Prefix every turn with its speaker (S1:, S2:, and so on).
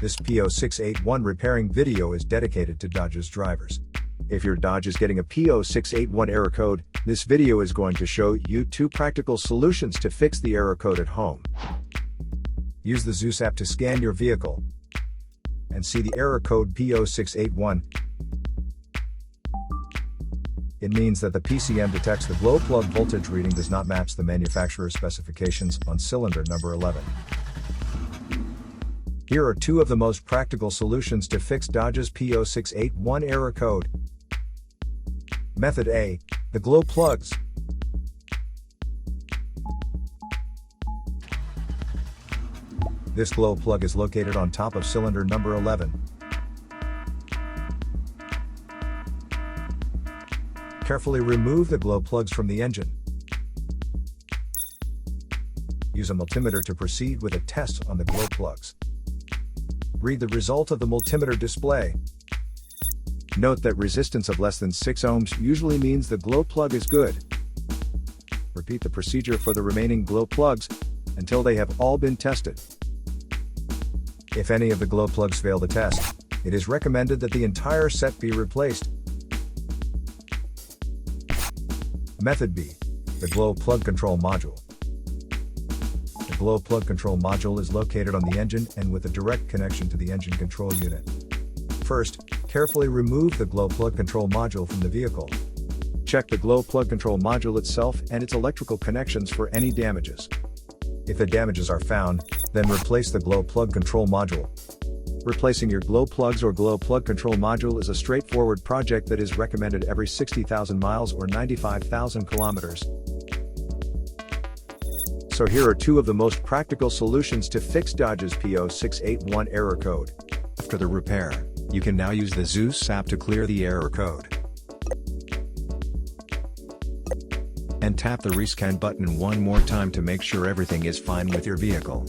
S1: This P0681 repairing video is dedicated to Dodge's drivers. If your Dodge is getting a P0681 error code, this video is going to show you 2 practical solutions to fix the error code at home. Use the Zeus app to scan your vehicle and see the error code P0681. It means that the PCM detects the glow plug voltage reading does not match the manufacturer's specifications on cylinder number 11. Here are 2 of the most practical solutions to fix Dodge's P0681 error code. Method A. The glow plugs. This glow plug is located on top of cylinder number 11. Carefully remove the glow plugs from the engine. Use a multimeter to proceed with a test on the glow plugs. Read the result of the multimeter display. Note that resistance of less than 6 ohms usually means the glow plug is good. Repeat the procedure for the remaining glow plugs until they have all been tested. If any of the glow plugs fail the test, it is recommended that the entire set be replaced. Method B. The glow plug control module. The glow plug control module is located on the engine and with a direct connection to the engine control unit. First, carefully remove the glow plug control module from the vehicle. Check the glow plug control module itself and its electrical connections for any damages. If the damages are found, then replace the glow plug control module. Replacing your glow plugs or glow plug control module is a straightforward project that is recommended every 60,000 miles or 95,000 kilometers. So here are 2 of the most practical solutions to fix Dodge's P0681 error code. After the repair, you can now use the Zeus app to clear the error code. And tap the rescan button one more time to make sure everything is fine with your vehicle.